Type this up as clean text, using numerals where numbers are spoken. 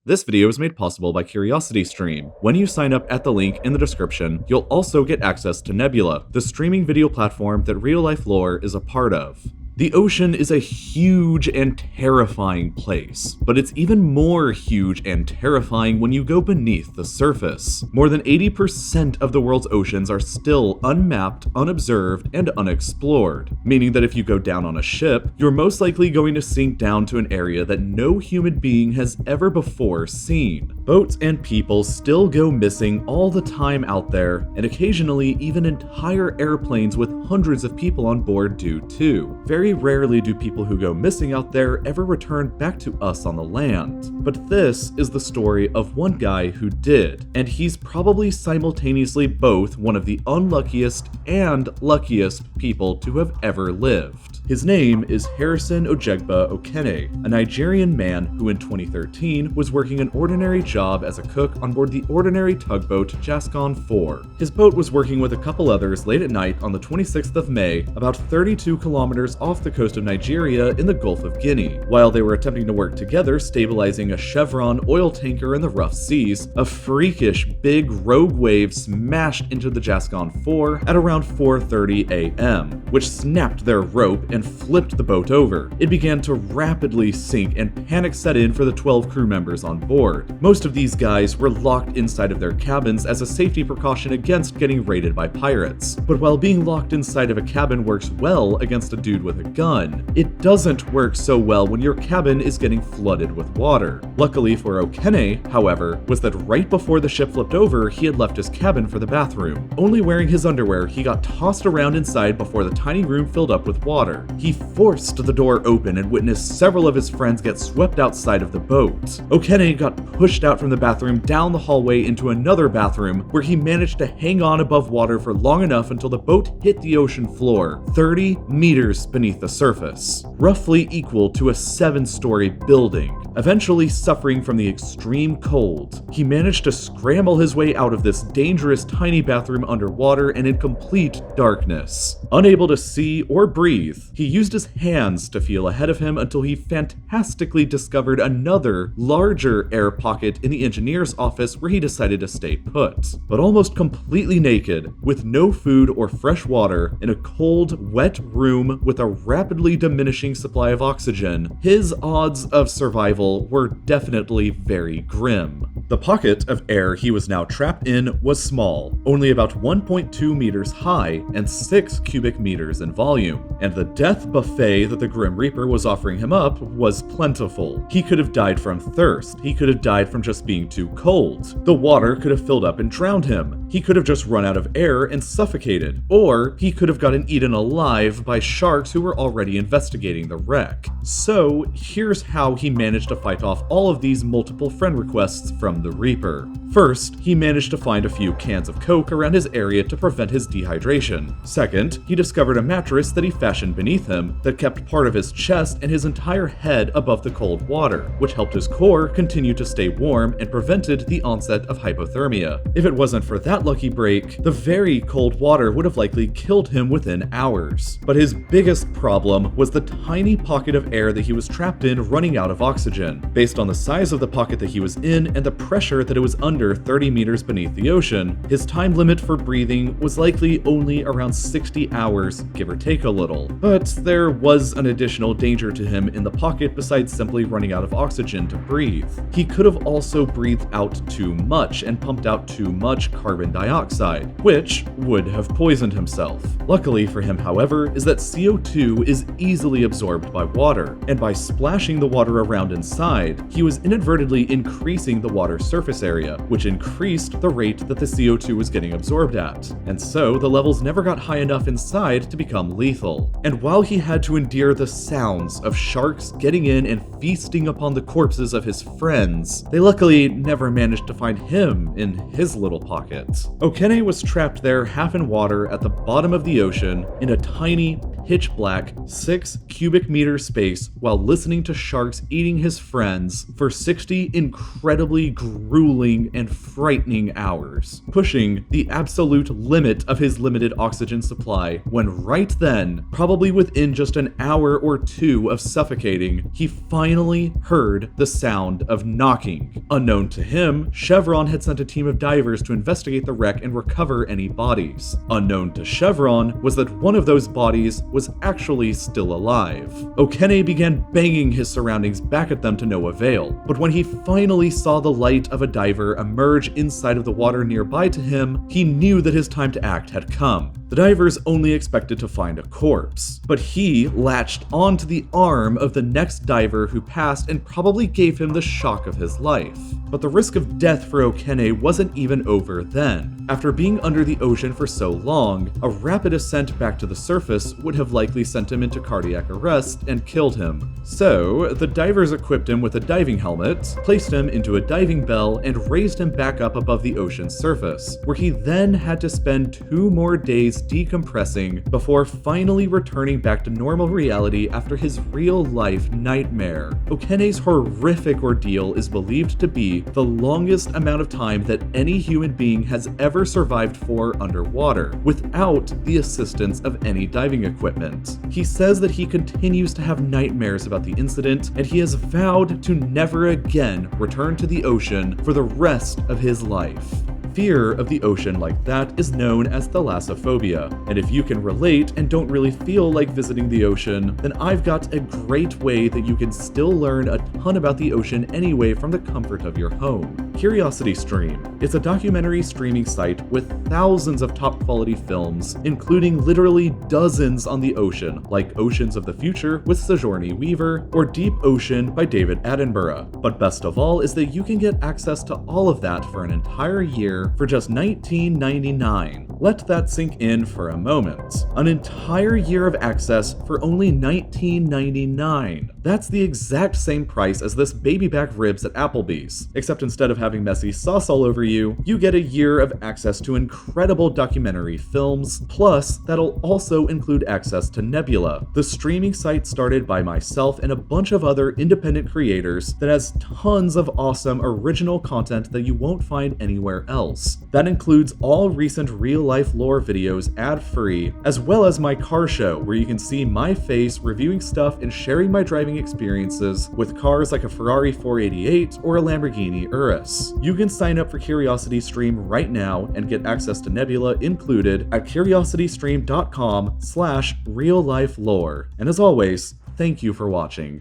This video is made possible by CuriosityStream. When you sign up at the link in the description, you'll also get access to Nebula, the streaming video platform that Real Life Lore is a part of. The ocean is a huge and terrifying place, but it's even more huge and terrifying when you go beneath the surface. More than 80% of the world's oceans are still unmapped, unobserved, and unexplored, meaning that if you go down on a ship, you're most likely going to sink down to an area that no human being has ever before seen. Boats and people still go missing all the time out there, and occasionally even entire airplanes with hundreds of people on board do too. Very rarely do people who go missing out there ever return back to us on the land. But this is the story of one guy who did, and he's probably simultaneously both one of the unluckiest and luckiest people to have ever lived. His name is Harrison Ojegba Okene, a Nigerian man who in 2013 was working an ordinary job as a cook on board the ordinary tugboat Jascon 4. His boat was working with a couple others late at night on the 26th of May, about 32 kilometers off the coast of Nigeria in the Gulf of Guinea. While they were attempting to work together stabilizing a Chevron oil tanker in the rough seas, a freakish big rogue wave smashed into the Jascon 4 at around 4:30 a.m., which snapped their rope and flipped the boat over. It began to rapidly sink and panic set in for the 12 crew members on board. Most of these guys were locked inside of their cabins as a safety precaution against getting raided by pirates. But while being locked inside of a cabin works well against a dude with a gun, it doesn't work so well when your cabin is getting flooded with water. Luckily for Okene, however, was that right before the ship flipped over, he had left his cabin for the bathroom. Only wearing his underwear, he got tossed around inside before the tiny room filled up with water. He forced the door open and witnessed several of his friends get swept outside of the boat. Okene got pushed out from the bathroom down the hallway into another bathroom where he managed to hang on above water for long enough until the boat hit the ocean floor, 30 meters beneath the surface, roughly equal to a 7-story building. Eventually suffering from the extreme cold, he managed to scramble his way out of this dangerous tiny bathroom underwater and in complete darkness. Unable to see or breathe, he used his hands to feel ahead of him until he fantastically discovered another, larger air pocket in the engineer's office where he decided to stay put. But almost completely naked, with no food or fresh water, in a cold, wet room with a rapidly diminishing supply of oxygen, his odds of survival were definitely very grim. The pocket of air he was now trapped in was small, only about 1.2 meters high and 6 cubic meters in volume, and the death buffet that the Grim Reaper was offering him up was plentiful. He could have died from thirst, he could have died from just being too cold, the water could have filled up and drowned him, he could have just run out of air and suffocated, or he could have gotten eaten alive by sharks who were already investigating the wreck. So here's how he managed to fight off all of these multiple friend requests from the Reaper. First, he managed to find a few cans of Coke around his area to prevent his dehydration. Second, he discovered a mattress that he fashioned beneath him that kept part of his chest and his entire head above the cold water, which helped his core continue to stay warm and prevented the onset of hypothermia. If it wasn't for that lucky break, the very cold water would have likely killed him within hours. But his biggest problem was the tiny pocket of air that he was trapped in running out of oxygen. Based on the size of the pocket that he was in and the pressure that it was under 30 meters beneath the ocean, his time limit for breathing was likely only around 60 hours, give or take a little. But there was an additional danger to him in the pocket besides simply running out of oxygen to breathe. He could have also breathed out too much and pumped out too much carbon dioxide, which would have poisoned himself. Luckily for him, however, is that CO2 is easily absorbed by water, and by splashing the water around inside, he was inadvertently increasing the water surface area, which increased the rate that the CO2 was getting absorbed at, and so the levels never got high enough inside to become lethal. And while he had to endure the sounds of sharks getting in and feasting upon the corpses of his friends, they luckily never managed to find him in his little pocket. Okene was trapped there half in water at the bottom of the ocean in a tiny, pitch black, 6 cubic meter space while listening to sharks eating his friends for 60 incredibly grueling and frightening hours, pushing the absolute limit of his limited oxygen supply when right then, probably within just an hour or two of suffocating, he finally heard the sound of knocking. Unknown to him, Chevron had sent a team of divers to investigate the wreck and recover any bodies. Unknown to Chevron was that one of those bodies was actually still alive. Okene began banging his surroundings back at them to no avail, but when he finally saw the light of a diver emerge inside of the water nearby to him, he knew that his time to act had come. The divers only expected to find a corpse, but he latched onto the arm of the next diver who passed and probably gave him the shock of his life. But the risk of death for Okene wasn't even over then. After being under the ocean for so long, a rapid ascent back to the surface would have likely sent him into cardiac arrest and killed him. So, the divers equipped him with a diving helmet, placed him into a diving bell, and raised him back up above the ocean's surface, where he then had to spend 2 more days decompressing before finally returning back to normal reality after his real-life nightmare. Okene's horrific ordeal is believed to be the longest amount of time that any human being has ever survived for underwater, without the assistance of any diving equipment. He says that he continues to have nightmares about the incident, and he has vowed to never again return to the ocean for the rest of his life. Fear of the ocean like that is known as thalassophobia, and if you can relate and don't really feel like visiting the ocean, then I've got a great way that you can still learn a ton about the ocean anyway from the comfort of your home. CuriosityStream. It's a documentary streaming site with thousands of top quality films, including literally dozens on the ocean, like Oceans of the Future with Sigourney Weaver, or Deep Ocean by David Attenborough. But best of all is that you can get access to all of that for an entire year for just $19.99. Let that sink in for a moment. An entire year of access for only $19.99. That's the exact same price as this baby back ribs at Applebee's, except instead of having messy sauce all over you, you get a year of access to incredible documentary films, plus that'll also include access to Nebula, the streaming site started by myself and a bunch of other independent creators that has tons of awesome original content that you won't find anywhere else. That includes all recent real-life lore videos ad-free, as well as my car show, where you can see my face reviewing stuff and sharing my driving experiences with cars like a Ferrari 488 or a Lamborghini Urus. You can sign up for CuriosityStream right now and get access to Nebula included at curiositystream.com/real-life lore. And as always, thank you for watching.